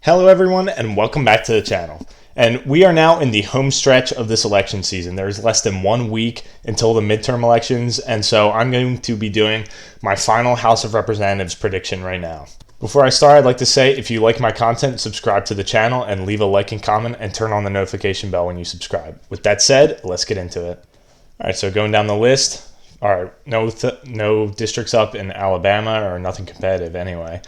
Hello everyone and welcome back to the channel. And we are now in the home stretch of this election season. There's less than 1 week until the midterm elections, and so I'm going to be doing my final House of Representatives prediction right now. Before I start, I'd like to say if you like my content, subscribe to the channel and leave a like and comment and turn on the notification bell when you subscribe. With that said, let's get into it. Alright, so going down the list. Alright, no districts up in Alabama, or nothing competitive anyway.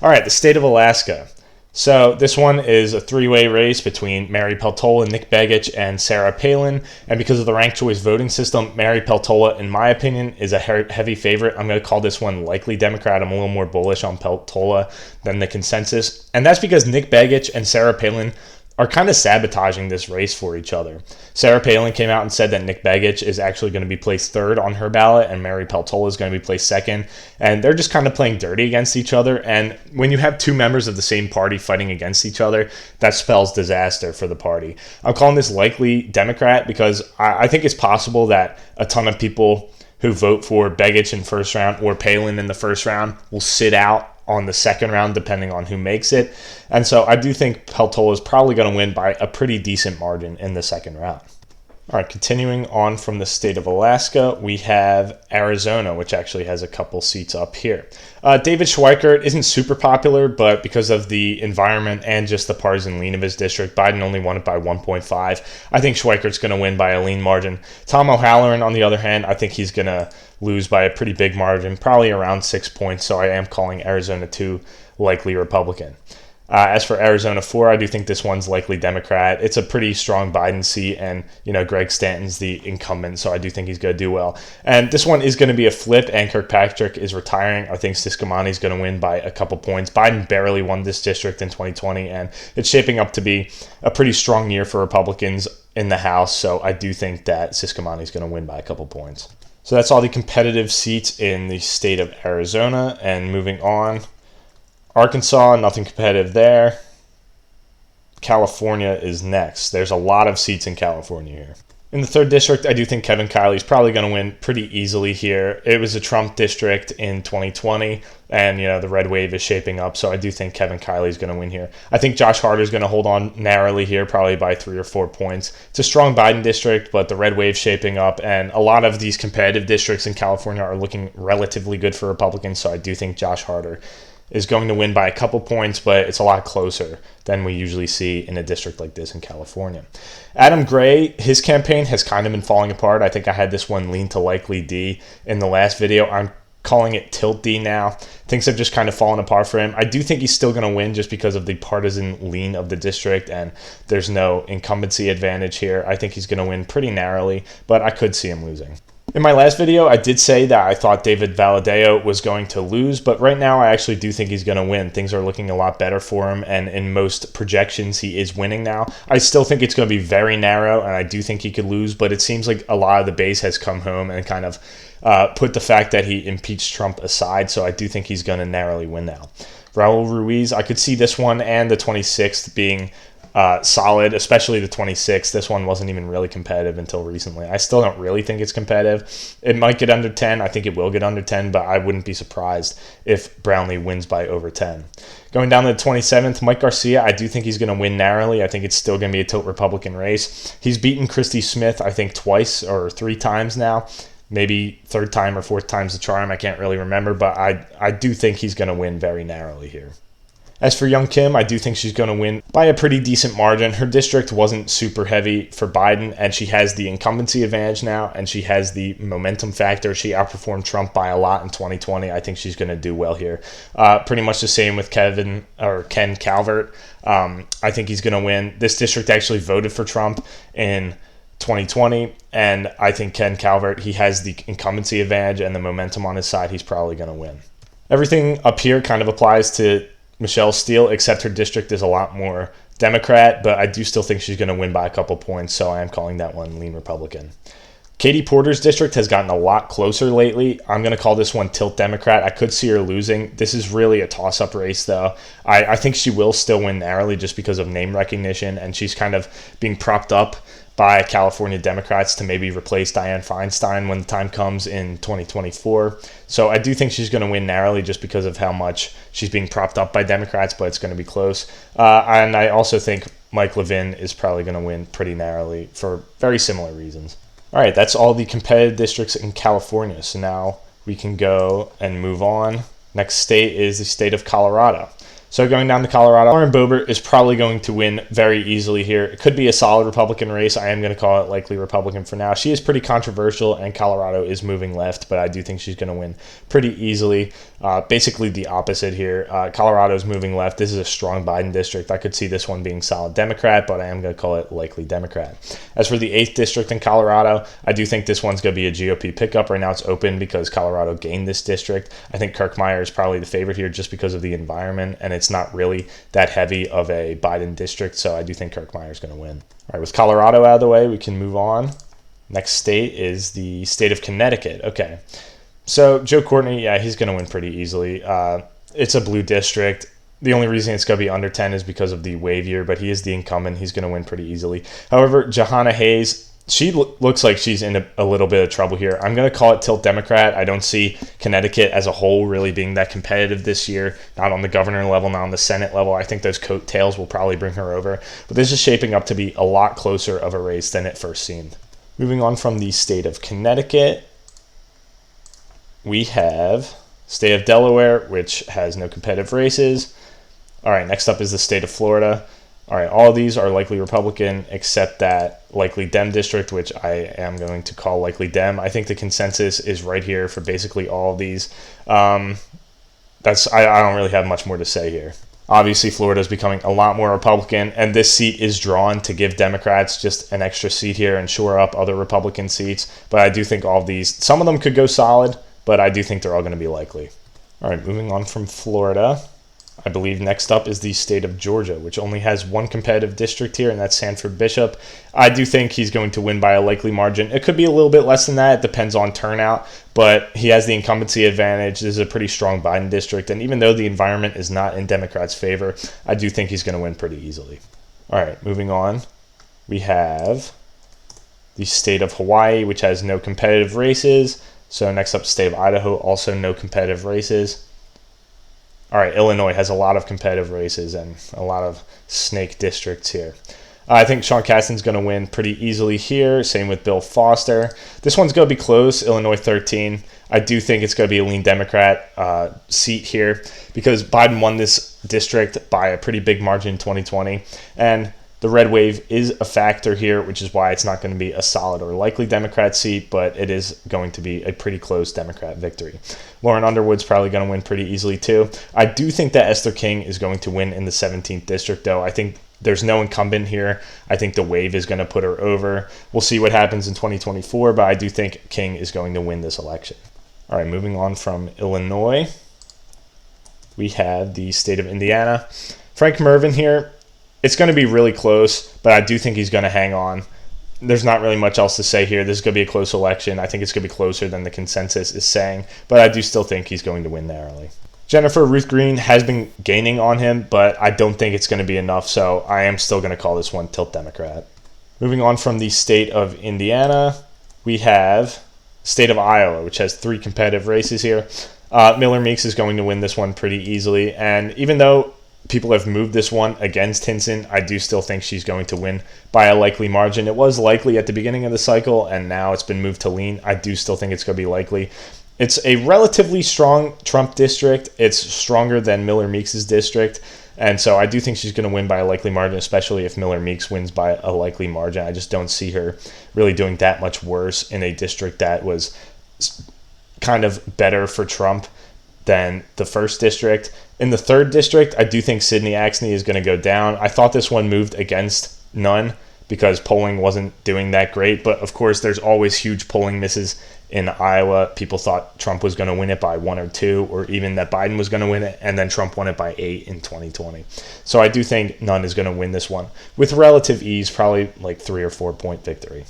Alright, the state of Alaska. So this one is a three-way race between Mary Peltola, Nick Begich, and Sarah Palin. And because of the ranked choice voting system, Mary Peltola, in my opinion, is a heavy favorite. I'm going to call this one likely Democrat. I'm a little more bullish on Peltola than the consensus. And that's because Nick Begich and Sarah Palin are kind of sabotaging this race for each other. Sarah Palin came out and said that Nick Begich is actually going to be placed third on her ballot and Mary Peltola is going to be placed second. And they're just kind of playing dirty against each other. And when you have two members of the same party fighting against each other, that spells disaster for the party. I'm calling this likely Democrat because I think it's possible that a ton of people who vote for Begich in first round or Palin in the first round will sit out on the second round, depending on who makes it. And so I do think Peltola is probably going to win by a pretty decent margin in the second round. All right, continuing on from the state of Alaska, we have Arizona, which actually has a couple seats up here. David Schweikert isn't super popular, but because of the environment and just the partisan lean of his district, Biden only won it by 1.5. I think Schweikert's going to win by a lean margin. Tom O'Halloran, on the other hand, I think he's going to lose by a pretty big margin, probably around 6 points, so I am calling Arizona 2 likely Republican. As for Arizona 4, I do think this one's likely Democrat. It's a pretty strong Biden seat, and Greg Stanton's the incumbent, so I do think he's going to do well. And this one is going to be a flip, and Kirkpatrick is retiring. I think Ciscomani's going to win by a couple points. Biden barely won this district in 2020, and it's shaping up to be a pretty strong year for Republicans in the House, so I do think that Ciscomani's going to win by a couple points. So that's all the competitive seats in the state of Arizona, and moving on. Arkansas, nothing competitive there. California is next. There's a lot of seats in California here. In the 3rd district, I do think Kevin Kiley's probably going to win pretty easily here. It was a Trump district in 2020, and the red wave is shaping up, so I do think Kevin Kiley's going to win here. I think Josh Harder's going to hold on narrowly here, probably by 3 or 4 points. It's a strong Biden district, but the red wave's shaping up, and a lot of these competitive districts in California are looking relatively good for Republicans, so I do think Josh Harder is going to win by a couple points, but it's a lot closer than we usually see in a district like this in California. Adam Gray, his campaign has kind of been falling apart. I think I had this one lean to likely D in the last video. I'm calling it tilt D now. Things have just kind of fallen apart for him. I do think he's still going to win just because of the partisan lean of the district, and there's no incumbency advantage here. I think he's going to win pretty narrowly, but I could see him losing. In my last video, I did say that I thought David Valadao was going to lose, but right now I actually do think he's going to win. Things are looking a lot better for him, and in most projections, he is winning now. I still think it's going to be very narrow, and I do think he could lose, but it seems like a lot of the base has come home and kind of put the fact that he impeached Trump aside, so I do think he's going to narrowly win now. Raul Ruiz, I could see this one and the 26th being solid, especially the 26th. This one wasn't even really competitive until recently. I still don't really think it's competitive. It might get under 10. I think it will get under 10, but I wouldn't be surprised if Brownlee wins by over 10. Going down to the 27th, Mike Garcia, I do think he's going to win narrowly. I think it's still going to be a tilt Republican race. He's beaten Christy Smith, I think, twice or 3 times now. Maybe 3rd time or 4th time's the charm. I can't really remember, but I do think he's going to win very narrowly here. As for Young Kim, I do think she's going to win by a pretty decent margin. Her district wasn't super heavy for Biden, and she has the incumbency advantage now, and she has the momentum factor. She outperformed Trump by a lot in 2020. I think she's going to do well here. Pretty much the same with Ken Calvert. I think he's going to win. This district actually voted for Trump in 2020, and I think Ken Calvert, he has the incumbency advantage and the momentum on his side. He's probably going to win. Everything up here kind of applies to Michelle Steele, except her district is a lot more Democrat, but I do still think she's going to win by a couple points, so I am calling that one lean Republican. Katie Porter's district has gotten a lot closer lately. I'm going to call this one tilt Democrat. I could see her losing. This is really a toss-up race, though. I think she will still win narrowly just because of name recognition, and she's kind of being propped up by California Democrats to maybe replace Dianne Feinstein when the time comes in 2024. So I do think she's going to win narrowly just because of how much she's being propped up by Democrats, but it's going to be close. And I also think Mike Levin is probably going to win pretty narrowly for very similar reasons. All right, that's all the competitive districts in California. So now we can go and move on. Next state is the state of Colorado. So going down to Colorado, Lauren Boebert is probably going to win very easily here. It could be a solid Republican race. I am going to call it likely Republican for now. She is pretty controversial, and Colorado is moving left, but I do think she's going to win pretty easily. Basically the opposite here. Colorado is moving left. This is a strong Biden district. I could see this one being solid Democrat, but I am going to call it likely Democrat. As for the 8th district in Colorado, I do think this one's going to be a GOP pickup. Right now it's open because Colorado gained this district. I think Kirkmeyer is probably the favorite here just because of the environment, and it's not really that heavy of a Biden district, so I do think Kirkmeyer is going to win. All right, with Colorado out of the way, we can move on. Next state is the state of Connecticut. Okay, so Joe Courtney, yeah, he's going to win pretty easily. It's a blue district. The only reason it's going to be under 10 is because of the wave year, but he is the incumbent. He's going to win pretty easily. However, Jahana Hayes, she looks like she's in a little bit of trouble here. I'm going to call it tilt Democrat. I don't see Connecticut as a whole really being that competitive this year, not on the governor level, not on the Senate level. I think those coattails will probably bring her over. But this is shaping up to be a lot closer of a race than it first seemed. Moving on from the state of Connecticut, we have state of Delaware, which has no competitive races. All right, next up is the state of Florida. All right, all of these are likely Republican except that likely Dem district, which I am going to call likely Dem. I think the consensus is right here for basically all of these. I don't really have much more to say here. Obviously, Florida is becoming a lot more Republican, and this seat is drawn to give Democrats just an extra seat here and shore up other Republican seats. But I do think all of these, some of them could go solid, but I do think they're all going to be likely. All right, moving on from Florida. I believe next up is the state of Georgia, which only has one competitive district here, and that's Sanford Bishop. I do think he's going to win by a likely margin. It could be a little bit less than that. It depends on turnout, but he has the incumbency advantage. This is a pretty strong Biden district, and even though the environment is not in Democrats' favor, I do think he's going to win pretty easily. All right, moving on. We have the state of Hawaii, which has no competitive races. So next up, state of Idaho, also no competitive races. All right, Illinois has a lot of competitive races and a lot of snake districts here. I think Sean Casten's going to win pretty easily here. Same with Bill Foster. This one's going to be close, Illinois 13. I do think it's going to be a lean Democrat seat here because Biden won this district by a pretty big margin in 2020. And the red wave is a factor here, which is why it's not going to be a solid or likely Democrat seat, but it is going to be a pretty close Democrat victory. Lauren Underwood's probably going to win pretty easily too. I do think that Esther King is going to win in the 17th district, though. I think there's no incumbent here. I think the wave is going to put her over. We'll see what happens in 2024, but I do think King is going to win this election. All right, moving on from Illinois, we have the state of Indiana. Frank Mervyn here. It's going to be really close, but I do think he's going to hang on. There's not really much else to say here. This is going to be a close election. I think it's going to be closer than the consensus is saying, but I do still think he's going to win narrowly. Jennifer Ruth Green has been gaining on him, but I don't think it's going to be enough, so I am still going to call this one tilt Democrat. Moving on from the state of Indiana, we have state of Iowa, which has 3 competitive races here. Miller Meeks is going to win this one pretty easily, and even though people have moved this one against Hinson, I do still think she's going to win by a likely margin. It was likely at the beginning of the cycle, and now it's been moved to lean. I do still think it's going to be likely. It's a relatively strong Trump district. It's stronger than Miller Meeks' district, and so I do think she's going to win by a likely margin, especially if Miller Meeks wins by a likely margin. I just don't see her really doing that much worse in a district that was kind of better for Trump than the first district. In the 3rd district, I do think Sidney Axne is going to go down. I thought this one moved against none because polling wasn't doing that great. But of course, there's always huge polling misses in Iowa. People thought Trump was going to win it by 1 or 2, or even that Biden was going to win it, and then Trump won it by 8 in 2020. So I do think none is going to win this one with relative ease, probably like 3 or 4 point victory.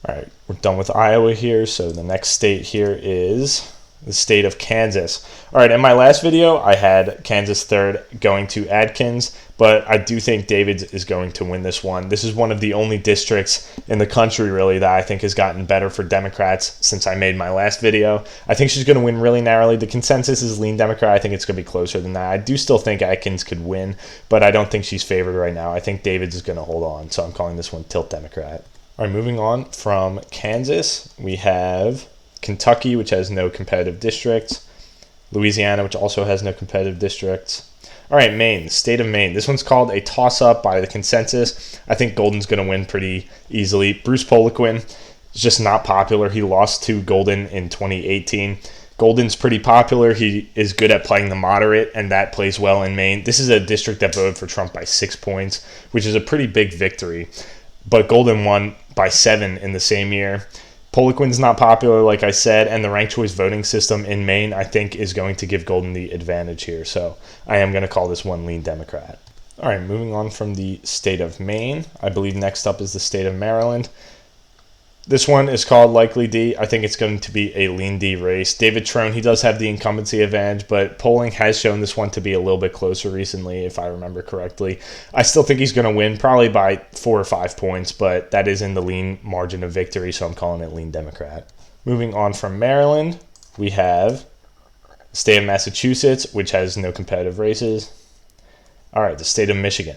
All right, we're done with Iowa here. So the next state here is the state of Kansas. All right, in my last video, I had Kansas third going to Adkins, but I do think Davids is going to win this one. This is one of the only districts in the country, really, that I think has gotten better for Democrats since I made my last video. I think she's going to win really narrowly. The consensus is lean Democrat. I think it's going to be closer than that. I do still think Adkins could win, but I don't think she's favored right now. I think Davids is going to hold on, so I'm calling this one tilt Democrat. All right, moving on from Kansas, we have Kentucky, which has no competitive districts. Louisiana, which also has no competitive districts. All right, Maine, the state of Maine. This one's called a toss-up by the consensus. I think Golden's going to win pretty easily. Bruce Poliquin is just not popular. He lost to Golden in 2018. Golden's pretty popular. He is good at playing the moderate, and that plays well in Maine. This is a district that voted for Trump by 6 points, which is a pretty big victory. But Golden won by 7 in the same year. Poliquin's not popular, like I said, and the ranked choice voting system in Maine, I think, is going to give Golden the advantage here. So I am going to call this one lean Democrat. All right, moving on from the state of Maine, I believe next up is the state of Maryland. This one is called likely D. I think it's going to be a lean D race. David Trone, he does have the incumbency advantage, but polling has shown this one to be a little bit closer recently, if I remember correctly. I still think he's going to win, probably by 4 or 5 points, but that is in the lean margin of victory, so I'm calling it lean Democrat. Moving on from Maryland, we have the state of Massachusetts, which has no competitive races. All right, the state of Michigan.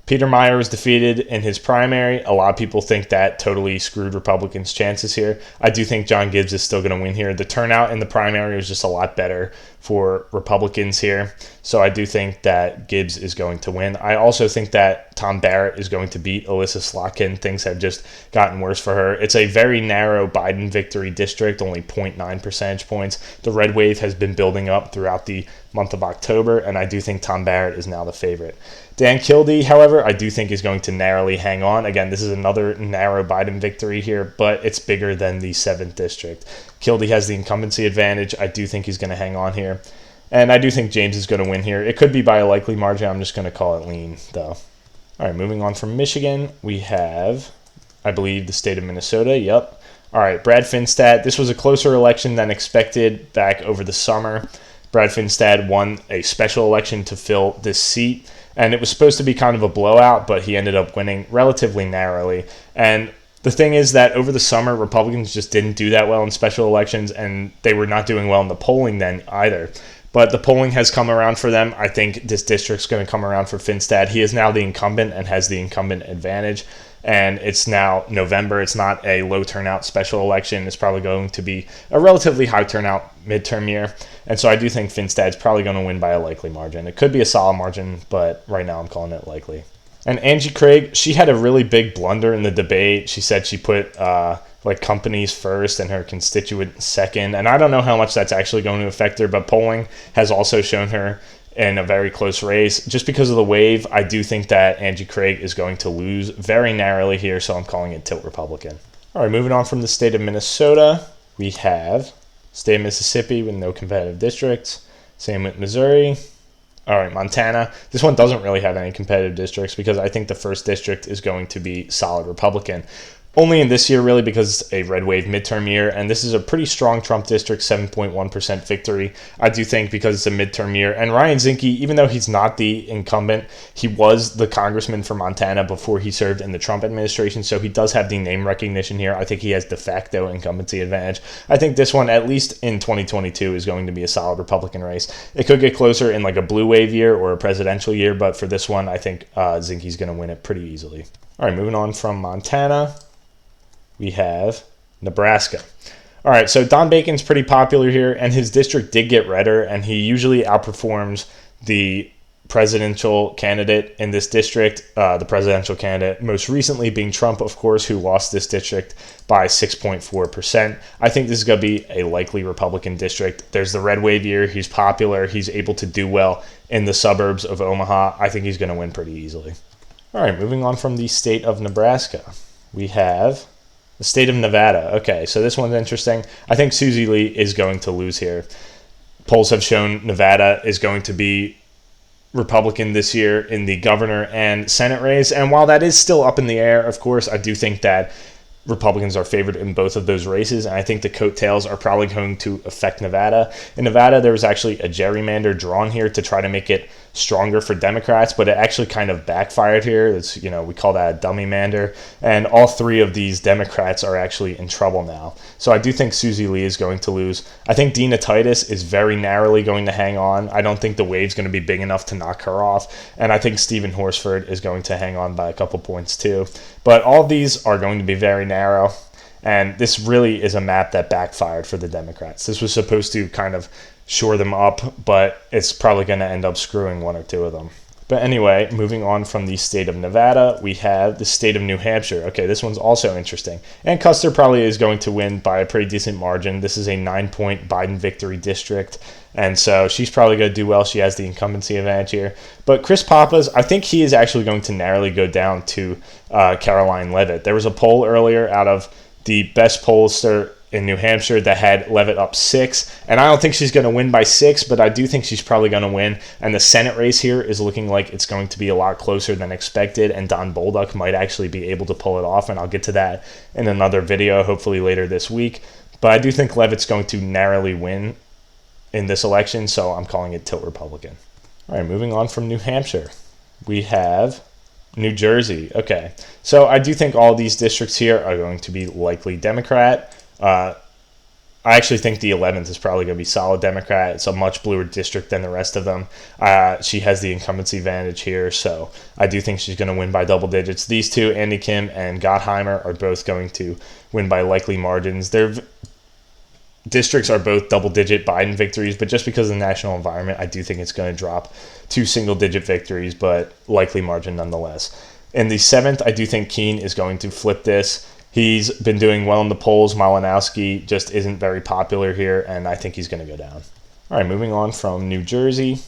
Peter Meyer was defeated in his primary. A lot of people think that totally screwed Republicans' chances here. I do think John Gibbs is still going to win here. The turnout in the primary was just a lot better for Republicans here. So I do think that Gibbs is going to win. I also think that Tom Barrett is going to beat Alyssa Slotkin. Things have just gotten worse for her. It's a very narrow Biden victory district, only 0.9 percentage points. The red wave has been building up throughout the month of October, and I do think Tom Barrett is now the favorite. Dan Kildee, however, I do think is going to narrowly hang on. Again, this is another narrow Biden victory here, but it's bigger than the 7th district. Kildee has the incumbency advantage. I do think he's going to hang on here. And I do think James is going to win here. It could be by a likely margin. I'm just going to call it lean, though. All right, moving on from Michigan, we have, I believe, the state of Minnesota. Yep. All right, Brad Finstad. This was a closer election than expected back over the summer. Brad Finstad won a special election to fill this seat, and it was supposed to be kind of a blowout, but he ended up winning relatively narrowly. And the thing is that over the summer, Republicans just didn't do that well in special elections, and they were not doing well in the polling then either. But the polling has come around for them. I think this district's going to come around for Finstad. He is now the incumbent and has the incumbent advantage. And it's now November. It's not a low turnout special election. It's probably going to be a relatively high turnout midterm year. And so I do think Finstad's probably going to win by a likely margin. It could be a solid margin, but right now I'm calling it likely. And Angie Craig, she had a really big blunder in the debate. She said she put companies first and her constituent second. And I don't know how much that's actually going to affect her, but polling has also shown her in a very close race. Just because of the wave, I do think that Angie Craig is going to lose very narrowly here, so I'm calling it tilt Republican. All right, moving on from the state of Minnesota, we have state of Mississippi with no competitive districts. Same with Missouri. All right, Montana. This one doesn't really have any competitive districts because I think the first district is going to be solid Republican. Only in this year, really, because it's a red wave midterm year, and this is a pretty strong Trump district, 7.1% victory. I do think because it's a midterm year. And Ryan Zinke, even though he's not the incumbent, he was the congressman for Montana before he served in the Trump administration, so he does have the name recognition here. I think he has de facto incumbency advantage. I think this one, at least in 2022, is going to be a solid Republican race. It could get closer in like a blue wave year or a presidential year, but for this one, I think Zinke's going to win it pretty easily. All right, moving on from Montana, we have Nebraska. All right, so Don Bacon's pretty popular here, and his district did get redder, and he usually outperforms the presidential candidate in this district, the presidential candidate most recently being Trump, of course, who lost this district by 6.4%. I think this is going to be a likely Republican district. There's the red wave year. He's popular. He's able to do well in the suburbs of Omaha. I think he's going to win pretty easily. All right, moving on from the state of Nebraska, we have the state of Nevada. Okay, so this one's interesting. I think Susie Lee is going to lose here. Polls have shown Nevada is going to be Republican this year in the governor and Senate race. And while that is still up in the air, of course, I do think that Republicans are favored in both of those races, and I think the coattails are probably going to affect Nevada. In Nevada, there was actually a gerrymander drawn here to try to make it stronger for Democrats, but it actually kind of backfired here. It's, we call that a dummy mander, and all three of these Democrats are actually in trouble now. So I do think Susie Lee is going to lose. I think Dina Titus is very narrowly going to hang on. I don't think the wave's going to be big enough to knock her off, and I think Stephen Horsford is going to hang on by a couple points too. But all of these are going to be very narrow, and this really is a map that backfired for the Democrats. This was supposed to kind of shore them up, but it's probably going to end up screwing one or two of them. But anyway, moving on from the state of Nevada, we have the state of New Hampshire. Okay, this one's also interesting. Ann Custer probably is going to win by a pretty decent margin. This is a 9-point Biden victory district, and so she's probably going to do well. She has the incumbency advantage here. But Chris Pappas, I think he is actually going to narrowly go down to Caroline Leavitt. There was a poll earlier out of the best pollster in New Hampshire that had Leavitt up 6, and I don't think she's going to win by 6, but I do think she's probably going to win. And the Senate race here is looking like it's going to be a lot closer than expected, and Don Bolduc might actually be able to pull it off, and I'll get to that in another video, hopefully later this week. But I do think Leavitt's going to narrowly win in this election, so I'm calling it tilt Republican. All right, moving on from New Hampshire, we have New Jersey. Okay, so I do think all these districts here are going to be likely Democrat. I actually think the 11th is probably going to be solid Democrat. It's a much bluer district than the rest of them. She has the incumbency advantage here, so I do think she's going to win by double digits. These two, Andy Kim and Gottheimer, are both going to win by likely margins. Their districts are both double-digit Biden victories, but just because of the national environment, I do think it's going to drop to single-digit victories, but likely margin nonetheless. In the 7th, I do think Keene is going to flip this. He's been doing well in the polls. Malinowski just isn't very popular here, and I think he's going to go down. All right, moving on from New Jersey,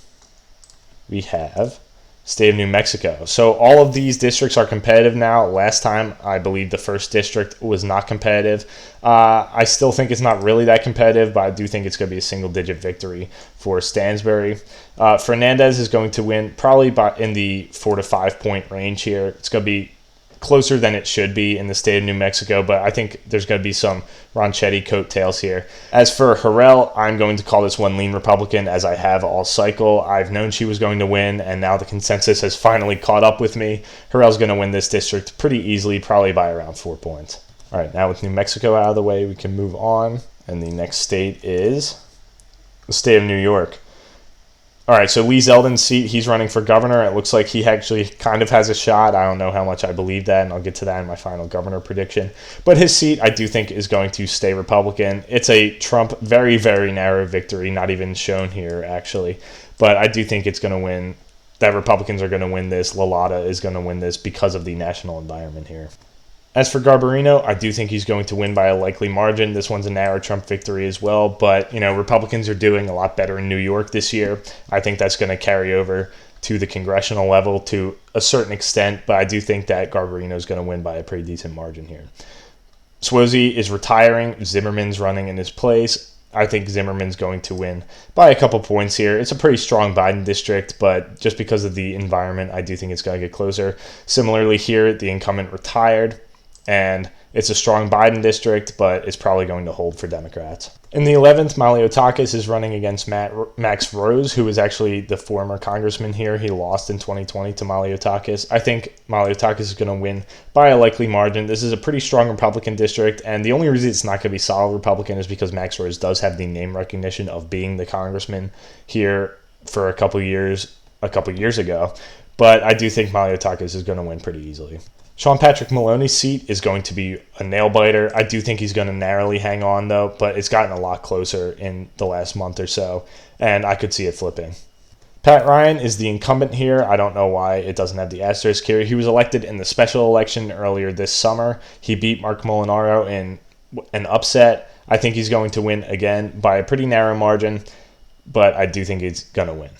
we have state of New Mexico. So all of these districts are competitive now. Last time, I believe the first district was not competitive. I still think it's not really that competitive, but I do think it's going to be a single-digit victory for Stansbury. Fernandez is going to win probably in the 4 to 5 point range here. It's going to be closer than it should be in the state of New Mexico, but I think there's going to be some Ronchetti coattails here. As for Harrell, I'm going to call this one lean Republican, as I have all cycle. I've known she was going to win, and now the consensus has finally caught up with me. Harrell's going to win this district pretty easily, probably by around 4 points. All right, now with New Mexico out of the way, we can move on, and the next state is the state of New York. All right, so Lee Zeldin's seat, he's running for governor. It looks like he actually kind of has a shot. I don't know how much I believe that, and I'll get to that in my final governor prediction. But his seat, I do think, is going to stay Republican. It's a Trump very, very narrow victory, not even shown here, actually. But I do think it's going to win, that Republicans are going to win this. Lalata is going to win this because of the national environment here. As for Garbarino, I do think he's going to win by a likely margin. This one's a narrow Trump victory as well, but Republicans are doing a lot better in New York this year. I think that's going to carry over to the congressional level to a certain extent, but I do think that Garbarino is going to win by a pretty decent margin here. Suozzi is retiring. Zimmerman's running in his place. I think Zimmerman's going to win by a couple points here. It's a pretty strong Biden district, but just because of the environment, I do think it's going to get closer. Similarly here, the incumbent retired, and it's a strong Biden district, but it's probably going to hold for Democrats. In the 11th, Maliotakis is running against Max Rose, who is actually the former congressman here. He lost in 2020 to Maliotakis. I think Maliotakis is going to win by a likely margin. This is a pretty strong Republican district, and the only reason it's not going to be solid Republican is because Max Rose does have the name recognition of being the congressman here for a couple years ago. But I do think Maliotakis is going to win pretty easily. Sean Patrick Maloney's seat is going to be a nail-biter. I do think he's going to narrowly hang on, though, but it's gotten a lot closer in the last month or so, and I could see it flipping. Pat Ryan is the incumbent here. I don't know why it doesn't have the asterisk here. He was elected in the special election earlier this summer. He beat Mark Molinaro in an upset. I think he's going to win again by a pretty narrow margin, but I do think he's going to win.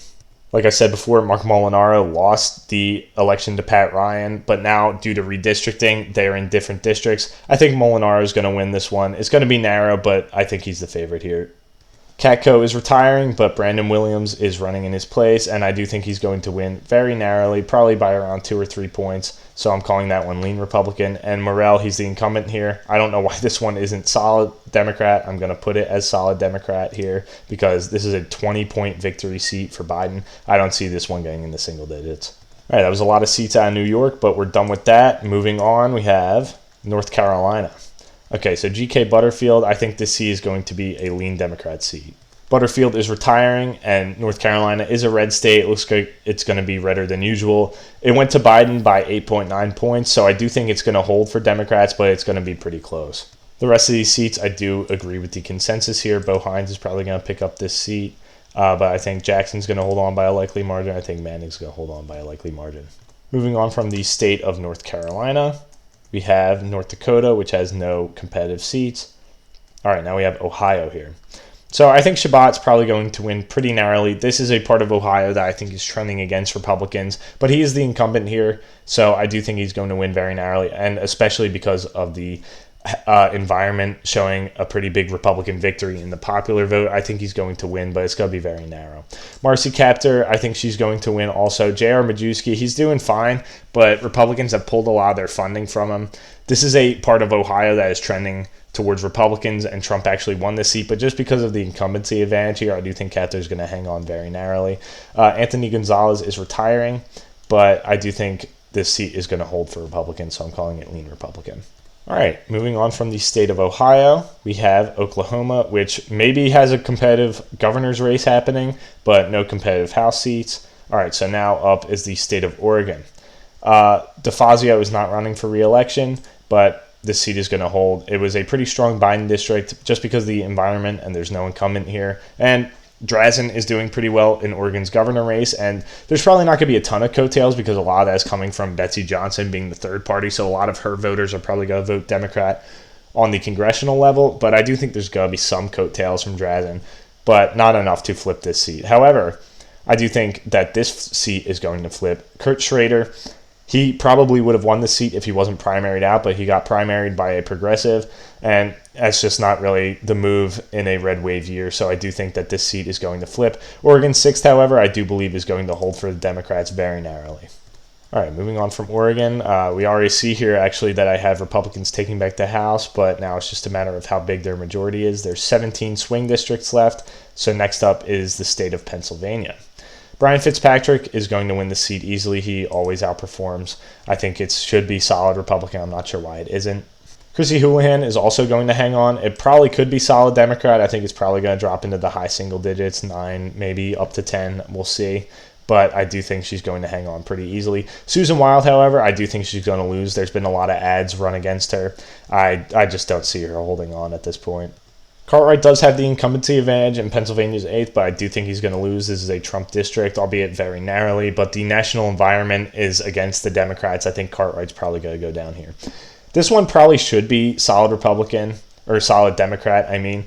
Like I said before, Mark Molinaro lost the election to Pat Ryan, but now due to redistricting, they're in different districts. I think Molinaro is going to win this one. It's going to be narrow, but I think he's the favorite here. Katko is retiring, but Brandon Williams is running in his place, and I do think he's going to win very narrowly, probably by around 2 or 3 points. So I'm calling that one lean Republican. And Morrell, he's the incumbent here. I don't know why this one isn't solid Democrat. I'm going to put it as solid Democrat here because this is a 20-point victory seat for Biden. I don't see this one getting in the single digits. All right, that was a lot of seats out of New York, but we're done with that. Moving on, we have North Carolina. Okay, so G.K. Butterfield, I think this seat is going to be a lean Democrat seat. Butterfield is retiring, and North Carolina is a red state. It looks like it's going to be redder than usual. It went to Biden by 8.9 points, so I do think it's going to hold for Democrats, but it's going to be pretty close. The rest of these seats, I do agree with the consensus here. Bo Hines is probably going to pick up this seat, but I think Jackson's going to hold on by a likely margin. I think Manning's going to hold on by a likely margin. Moving on from the state of North Carolina, we have North Dakota, which has no competitive seats. All right, now we have Ohio here. So I think Shabbat's probably going to win pretty narrowly. This is a part of Ohio that I think is trending against Republicans, but he is the incumbent here, so I do think he's going to win very narrowly, and especially because of the environment showing a pretty big Republican victory in the popular vote. I think he's going to win, but it's going to be very narrow. Marcy Kaptur, I think she's going to win also. J.R. Majewski, he's doing fine, but Republicans have pulled a lot of their funding from him. This is a part of Ohio that is trending towards Republicans, and Trump actually won this seat, but just because of the incumbency advantage here, I do think Kaptur is going to hang on very narrowly. Anthony Gonzalez is retiring, but I do think this seat is going to hold for Republicans, so I'm calling it lean Republican. All right, moving on from the state of Ohio, we have Oklahoma, which maybe has a competitive governor's race happening, but no competitive House seats. All right, so now up is the state of Oregon. DeFazio is not running for re-election, but this seat is going to hold. It was a pretty strong Biden district just because of the environment, and there's no incumbent here. And Drazen is doing pretty well in Oregon's governor race, and there's probably not going to be a ton of coattails because a lot of that is coming from Betsy Johnson being the third party, so a lot of her voters are probably going to vote Democrat on the congressional level, but I do think there's going to be some coattails from Drazen, but not enough to flip this seat. However, I do think that this seat is going to flip. Kurt Schrader, he probably would have won the seat if he wasn't primaried out, but he got primaried by a progressive, and that's just not really the move in a red wave year, so I do think that this seat is going to flip. Oregon 6th, however, I do believe is going to hold for the Democrats very narrowly. All right, moving on from Oregon, we already see here actually that I have Republicans taking back the House, but now it's just a matter of how big their majority is. There's 17 swing districts left, so next up is the state of Pennsylvania. Brian Fitzpatrick is going to win the seat easily. He always outperforms. I think it should be solid Republican. I'm not sure why it isn't. Chrissy Houlihan is also going to hang on. It probably could be solid Democrat. I think it's probably going to drop into the high single digits, 9, maybe up to 10. We'll see. But I do think she's going to hang on pretty easily. Susan Wild, however, I do think she's going to lose. There's been a lot of ads run against her. I just don't see her holding on at this point. Cartwright does have the incumbency advantage, and Pennsylvania's 8th, but I do think he's going to lose. This is a Trump district, albeit very narrowly, but the national environment is against the Democrats. I think Cartwright's probably going to go down here. This one probably should be solid Republican, or solid Democrat, I mean.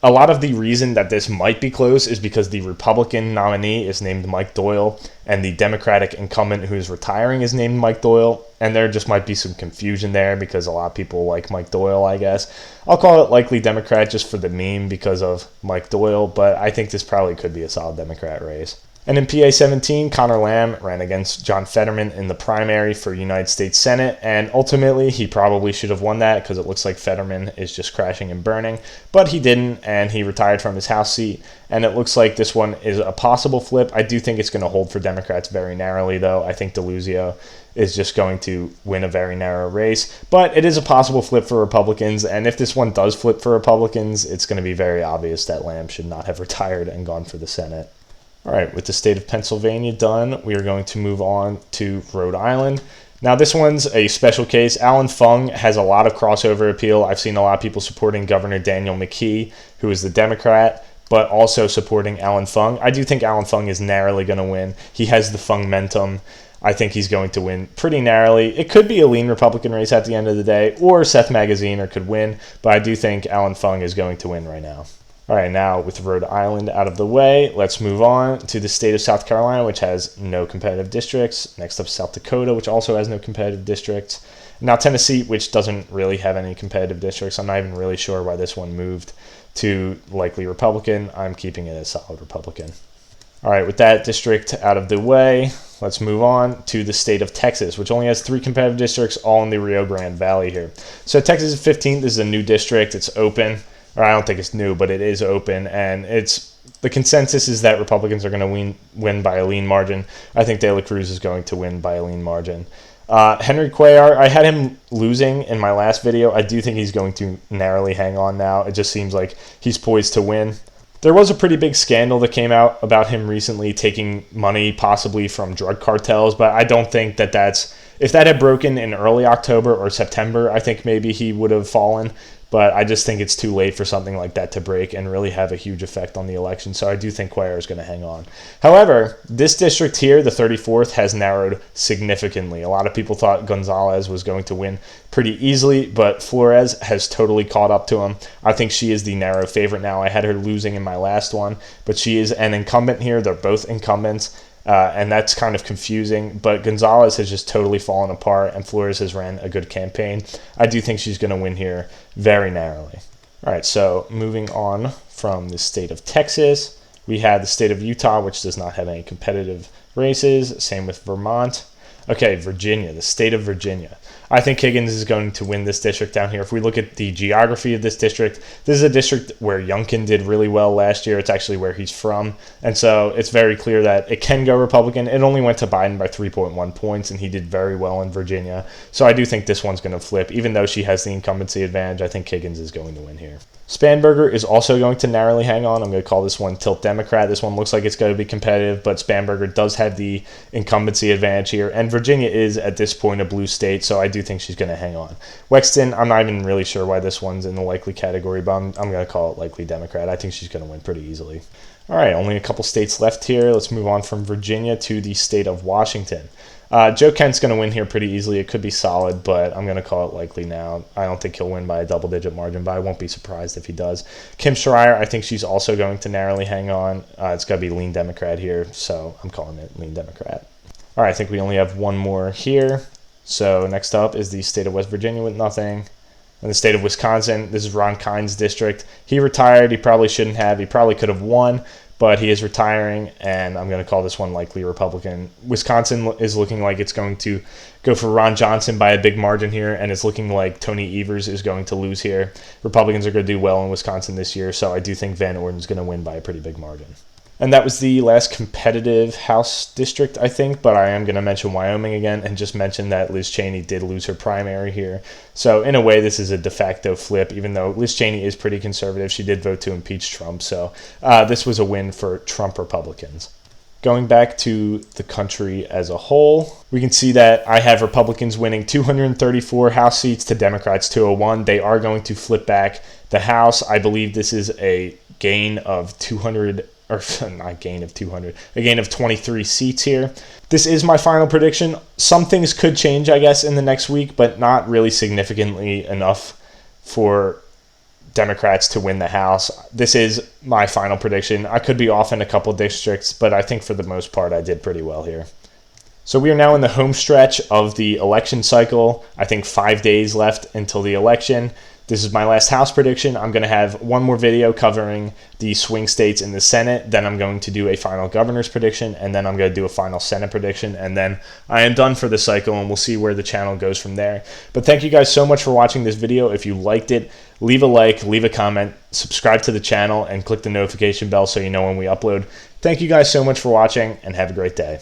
A lot of the reason that this might be close is because the Republican nominee is named Mike Doyle, and the Democratic incumbent who is retiring is named Mike Doyle, and there just might be some confusion there because a lot of people like Mike Doyle, I guess. I'll call it likely Democrat just for the meme because of Mike Doyle, but I think this probably could be a solid Democrat race. And in PA 17, Connor Lamb ran against John Fetterman in the primary for United States Senate, and ultimately he probably should have won that because it looks like Fetterman is just crashing and burning, but he didn't, and he retired from his House seat, and it looks like this one is a possible flip. I do think it's going to hold for Democrats very narrowly, though. I think DeLuzio is just going to win a very narrow race, but it is a possible flip for Republicans, and if this one does flip for Republicans, it's going to be very obvious that Lamb should not have retired and gone for the Senate. All right, with the state of Pennsylvania done, we are going to move on to Rhode Island. Now, this one's a special case. Alan Fung has a lot of crossover appeal. I've seen a lot of people supporting Governor Daniel McKee, who is the Democrat, but also supporting Alan Fung. I do think Alan Fung is narrowly going to win. He has the Fung-mentum. I think he's going to win pretty narrowly. It could be a lean Republican race at the end of the day, or Seth Magaziner could win, but I do think Alan Fung is going to win right now. All right, now with Rhode Island out of the way, let's move on to the state of South Carolina, which has no competitive districts. Next up, South Dakota, which also has no competitive districts. Now Tennessee, which doesn't really have any competitive districts. I'm not even really sure why this one moved to likely Republican. I'm keeping it as solid Republican. All right, with that district out of the way, let's move on to the state of Texas, which only has 3 competitive districts, all in the Rio Grande Valley here. So Texas is 15th. This is a new district. It's open. Or I don't think it's new, but it is open, and the consensus is that Republicans are going to win by a lean margin. I think De La Cruz is going to win by a lean margin. Henry Cuellar, I had him losing in my last video. I do think he's going to narrowly hang on now. It just seems like he's poised to win. There was a pretty big scandal that came out about him recently taking money possibly from drug cartels, but I don't think if that had broken in early October or September, I think maybe he would have fallen. But I just think it's too late for something like that to break and really have a huge effect on the election. So I do think Cuellar is going to hang on. However, this district here, the 34th, has narrowed significantly. A lot of people thought Gonzalez was going to win pretty easily, but Flores has totally caught up to him. I think she is the narrow favorite now. I had her losing in my last one, but she is an incumbent here. They're both incumbents. And that's kind of confusing, but Gonzalez has just totally fallen apart, and Flores has ran a good campaign. I do think she's going to win here very narrowly. All right, so moving on from the state of Texas, we have the state of Utah, which does not have any competitive races. Same with Vermont. Okay, Virginia, the state of Virginia. I think Higgins is going to win this district down here. If we look at the geography of this district, this is a district where Youngkin did really well last year. It's actually where he's from. And so it's very clear that it can go Republican. It only went to Biden by 3.1 points, and he did very well in Virginia. So I do think this one's going to flip. Even though she has the incumbency advantage, I think Higgins is going to win here. Spanberger is also going to narrowly hang on. I'm going to call this one tilt Democrat. This one looks like it's going to be competitive, but Spanberger does have the incumbency advantage here. And Virginia is, at this point, a blue state, so I do think she's going to hang on. Wexton, I'm not even really sure why this one's in the likely category, but I'm going to call it likely Democrat. I think she's going to win pretty easily. All right, only a couple states left here. Let's move on from Virginia to the state of Washington. Joe Kent's going to win here pretty easily. It could be solid, but I'm going to call it likely now. I don't think he'll win by a double-digit margin, but I won't be surprised if he does. Kim Schreier, I think she's also going to narrowly hang on. It's going to be lean Democrat here, so I'm calling it lean Democrat. All right, I think we only have one more here. So next up is the state of West Virginia with nothing. And the state of Wisconsin, this is Ron Kind's district. He retired. He probably shouldn't have. He probably could have won, but he is retiring, and I'm going to call this one likely Republican. Wisconsin is looking like it's going to go for Ron Johnson by a big margin here, and it's looking like Tony Evers is going to lose here. Republicans are going to do well in Wisconsin this year, so I do think Van Orden's going to win by a pretty big margin. And that was the last competitive House district, I think, but I am going to mention Wyoming again and just mention that Liz Cheney did lose her primary here. So in a way, this is a de facto flip, even though Liz Cheney is pretty conservative. She did vote to impeach Trump, so this was a win for Trump Republicans. Going back to the country as a whole, we can see that I have Republicans winning 234 House seats to Democrats 201. They are going to flip back the House. I believe this is a gain of 200, or not gain of 200, a gain of 23 seats here. This is my final prediction. Some things could change, I guess, in the next week, but not really significantly enough for Democrats to win the House. This is my final prediction. I could be off in a couple districts, but I think for the most part I did pretty well here. So we are now in the home stretch of the election cycle. I think 5 days left until the election. This is my last House prediction. I'm going to have one more video covering the swing states in the Senate. Then I'm going to do a final governor's prediction, and then I'm going to do a final Senate prediction, and then I am done for the cycle, and we'll see where the channel goes from there. But thank you guys so much for watching this video. If you liked it, leave a like, leave a comment, subscribe to the channel, and click the notification bell so you know when we upload. Thank you guys so much for watching, and have a great day.